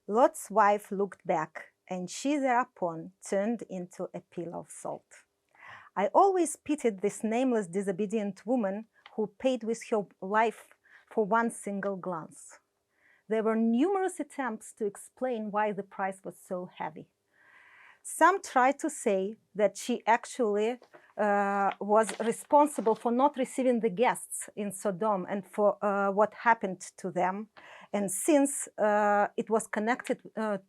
Lot's wife looked back, and she thereupon turned into a pillar of salt. I always pitied this nameless, disobedient woman who paid with her life for one single glance. There were numerous attempts to explain why the price was so heavy. Some tried to say that she actually was responsible for not receiving the guests in Sodom and for what happened to them. And since it was connected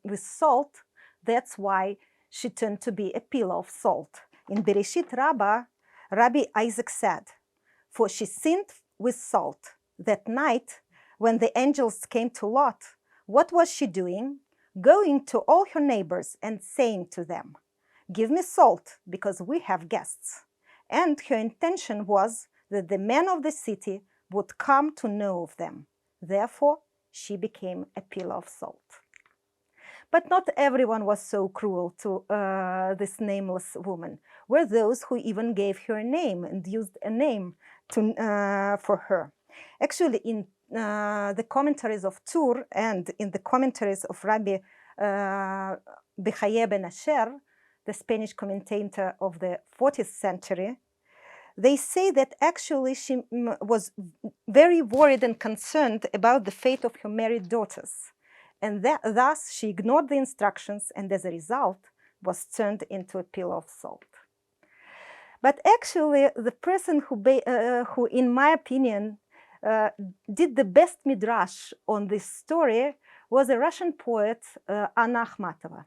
with salt, that's why she turned to be a pillar of salt. In Bereshit Rabbah, Rabbi Isaac said, "For she sinned with salt. That night, when the angels came to Lot, what was she doing? Going to all her neighbors and saying to them, 'Give me salt, because we have guests.' And her intention was that the men of the city would come to know of them. Therefore, she became a pillar of salt." But not everyone was so cruel to this nameless woman. Were those who even gave her a name and used a name for her. Actually, in the commentaries of Tur and in the commentaries of Rabbi Bechaye ben Asher, the Spanish commentator of the 40th century, they say that actually she was very worried and concerned about the fate of her married daughters. And thus she ignored the instructions and as a result was turned into a pillar of salt. But actually the person who in my opinion, did the best midrash on this story was a Russian poet, Anna Akhmatova.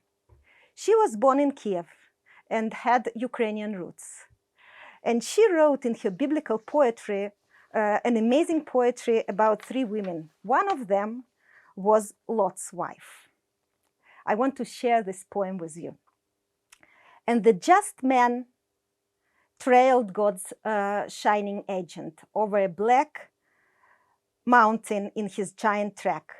She was born in Kiev and had Ukrainian roots. And she wrote in her biblical poetry an amazing poetry about three women. One of them was Lot's wife. I want to share this poem with you. "And the just man trailed God's shining agent over a black mountain in his giant track,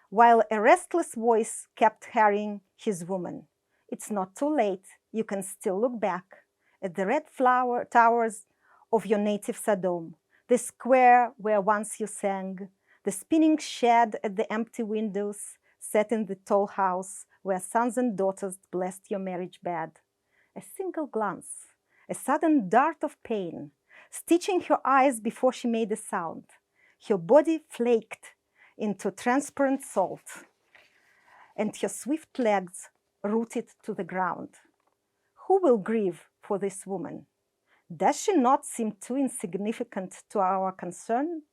while a restless voice kept harrying his woman. 'It's not too late, you can still look back at the red flower towers of your native Sodom, the square where once you sang, the spinning shed at the empty windows set in the tall house where sons and daughters blessed your marriage bed.' A single glance, a sudden dart of pain, stitching her eyes before she made a sound. Her body flaked into transparent salt, and her swift legs rooted to the ground. Who will grieve for this woman? Does she not seem too insignificant to our concern?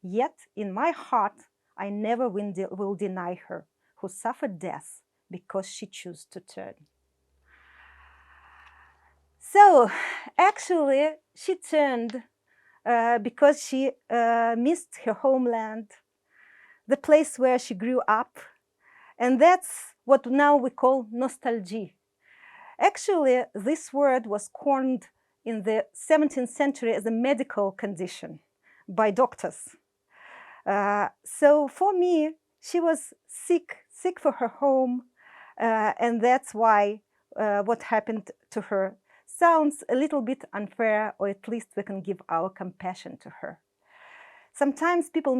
Yet in my heart, I never will deny her, who suffered death because she chose to turn." So actually, she turned because she missed her homeland, the place where she grew up. And that's what now we call nostalgia. Actually, this word was coined in the 17th century as a medical condition by doctors. So for me, she was sick for her home, and that's why what happened to her sounds a little bit unfair, or at least we can give our compassion to her. Sometimes people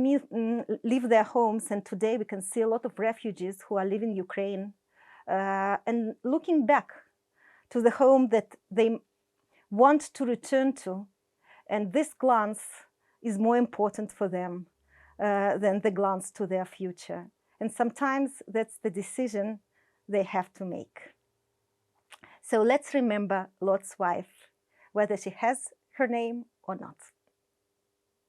leave their homes, and today we can see a lot of refugees who are living in Ukraine and looking back to the home that they want to return to, and this glance is more important for them than the glance to their future. And sometimes that's the decision they have to make. So let's remember Lot's wife, whether she has her name or not.